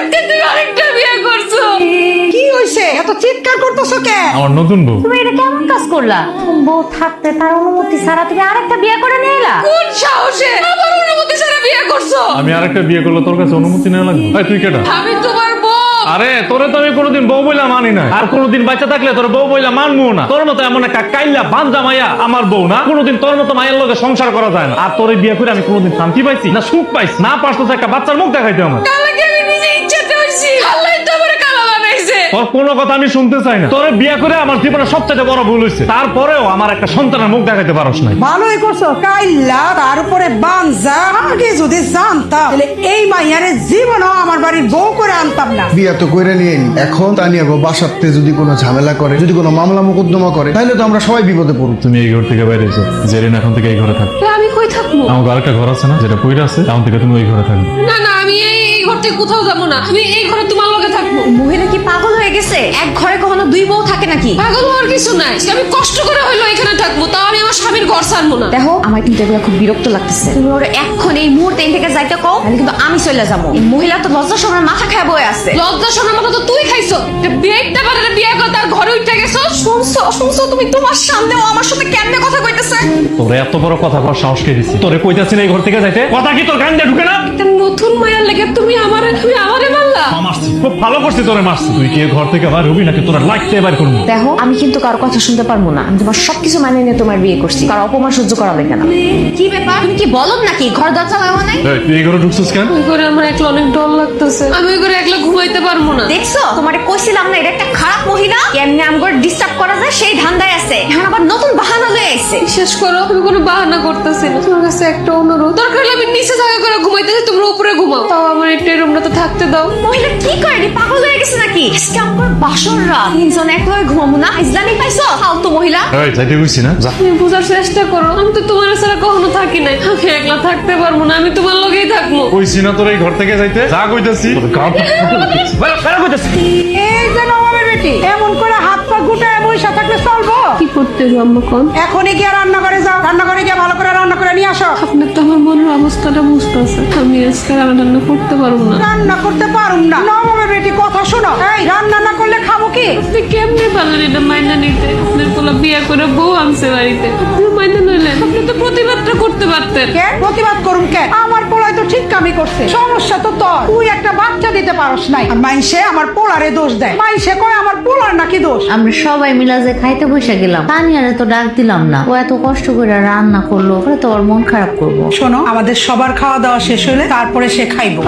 থাকতে তুমি আরেকটা বিয়ে করছো। কি হইছে এত চিৎকার করতেছো কেন? আমার নতুন বউ। তুমি এটা কেমন কাজ করলা? বউ থাকতে তার অনুমতি ছাড়া তুমি আরেকটা বিয়ে করে নিয়ে এলা? কোন সাহসে আমার অনুমতি ছাড়া বিয়ে করছো? আমি আরেকটা বিয়ে করলে তোর কাছে অনুমতি নেওয়া লাগবে? এই তুই কেটা? আমি তোমার বউ। আরে তোরে তো আমি কোনোদিন বউ বইলা মানি না, আর কোনোদিন বাচ্চা থাকলে তোর বউ বইলা মানবো না। তোর মতো এমন একটা কাইল্লা বাঞ্জা মাইয়া আমার বউ না। কোনোদিন তোর মতো মায়ের লগে সংসার করা যায় না। আর তোরে বিয়ে করে আমি কোনোদিন শান্তি পাইছি না, সুখ পাইছি না? পারতো একটা বাচ্চার মুখ দেখাইতে আমার। কালাকে আমি নিজে ইচ্ছাতে হইছি, আল্লাহ তো আমার কালা বানাইছে। তোর কোনো কথা আমি শুনতে চাই না। তোরে বিয়ে করে আমার জীবনে সবচেয়ে বড় ভুল হয়েছে। তারপরেও আমার একটা সন্তানের মুখ দেখাইতে পারস নাই। ভালোই করছো কাইল্লা, তার উপরে বানজা। আগে যদি জানতাম তাহলে এই মাইয়ারে জীবনও আমার বাড়ির বউ করে আনতাম না। বিয়া তো করে নিয়ে নি, এখন তানিয়া গো বাসাতে যদি কোনো ঝামেলা করে, যদি কোনো মামলা মোকদ্দমা করে, তাহলে তো আমরা সবাই বিপদে পড়ব। তুমি এই ঘর থেকে বাইরে এসো, জেরিন এখন থেকে এই ঘরে থাকবে। আমি কই থাকবো? আমার আরেকটা ঘর আছে না, যেটা পইরা আছে, এখন থেকে তুমি ওই ঘরে থাকবে। না না, আমি এই ঘর থেকে কোথাও যাবো না। আমি এই ঘরে তোমার লগে থাকবো। মহিলা কি পাগল হয়ে গেছে? এক ঘরে কখনো দুই বউ থাকে নাকি? পাগল হওয়ার কিছু নাই, আমি কষ্ট করে হইলো এখানে থাকবো, তাও আমি আমার স্বামীর ঘর ছাড়বো না। দেখো, আমার কিন্তু এগুলো খুব বিরক্ত লাগতেছে। তুমি ওর এখন এই মুহূর্তে থেকে যাইতে কও, তাহলে কিন্তু আমি চলে যাবো। এই মহিলা তো লজ্জা সময় মাথা খায় বয়ে আছে। লজ্জা শোনার মতো তো তুই খাইছো। বিয়েটা বারে বিয়ে করে তার ঘরে উঠে গেছো। শুনছো তুমি? তোমার সামনেও আমার সাথে কেমনে কথা কইতেছে? তোরে এত বড় কথা কর সাহস কে দিছি? তোরে কইতাছি না এই ঘর থেকে যাইতে? কথা কি তোর কান দিয়ে ঢুকে না? একটা নতুন মায়ের লেগে তুমি আমারে মারলা। মারছি, খুব ভালো করছি তোরে মারছি। তুই কি এই ঘর থেকে বাইর হবি নাকি তোরা লাইতে বাইর করবো? দেখো, আমি কিন্তু কারো কথা শুনতে পারবো না। আমি তোমার সবকিছু মানে নিয়ে তোমার বিয়ে করছি, কারো অপমান সহ্য করা লাগে না। কি ব্যাপার? তুমি কি বলো নাকি ঘর দরজা লাগাও নাই? এই, তুই এই ঘরে ঢুকছিস কেন? ওই করে আমার একলা অনেক ডর লাগতেছে। আমি ওই করে একলা ঘুমাইতে পারবো না। দেখছো, তোমারে কইছিলাম না এটা একটা খারাপ মহিলা, কেমনে আমগর ডিস্টার্ব করা যায় সেই ধান্দায় আছে। এখন আবার নতুন বাহানা লয়ে আইছে। বিশ্বাস করো, আমি কোনো বাহানা করতেছি না। তোমার কাছে একটা অনুরোধ, দরকার হলে আমি নিচে জায়গা করে ঘুমাইতেছি, তোমরা উপরে ঘুমাও। তাও আমার একটু রুমটা তো থাকতে দাও। মহিলা কি করে? পাগল হয়ে গেছে নাকি? আজকে আমগর বাসর রাত, তিনজন এক হয়ে ঘুমাবো না? ইসলামি পাইছো ফালতু মহিলা। এই যাইতে কইছি না, যা। তুমি বোঝার চেষ্টা করো, আমি তো তোমার ছাড়া কখনো থাকি নাই। আমি একলা থাকতে পারবো না, আমি তোমার লগেই থাকবো। কইছি না তোর এই ঘর থেকে যাইতে? যা কইতাছি। বেরা কইতাছি। এই যে নবাবের বেটি, এমন করে হাত পা গুটায় বসে থাকলে চলবো? কি করতে আম্মা কোন? এখনই গিয়ে রান্নাঘরে যাও, রান্নাঘরে গিয়ে ভালো করে রান্না করে নিয়ে আসো। আপনার তো আমার মনের অবস্থাটা বুঝতেছে। আমি আজকে রান্না করতে পারবো না। রান্না করতে পারুম না? নবাবের বেটি কথা শোনো, এই রান্না না করলে খাবো কি? আপনি কেমনে পারলেন এটা মাইনা নিতে? আপনার পোলা বিয়ে করে বউ আনছে বাড়িতে, আপনি মাইনা নইলেন? আপনি তো প্রতিবাদটা করতে পারতেন। কে প্রতিবাদ করুম কে? আমার পোলাই তো ঠিক কামই করছে। সমস্যা তো তোর, তুই একটা বাচ্চা দিতে পারস নাই। আর মাইসে আমার পোলারে দোষ দেয়। মাইসে কয় আমার পোলার নাকি দোষ। আমরা সবাই মিলা যে খাইতে বসে গেলাম, তানিয়ারে তো ডাক দিলাম না। ও এত কষ্ট করে রান্না করলো, ওরে তো ওর মন খারাপ করবো। শোনো, আমাদের সবার খাওয়া দাওয়া শেষ হলে তারপরে সে খাইবো।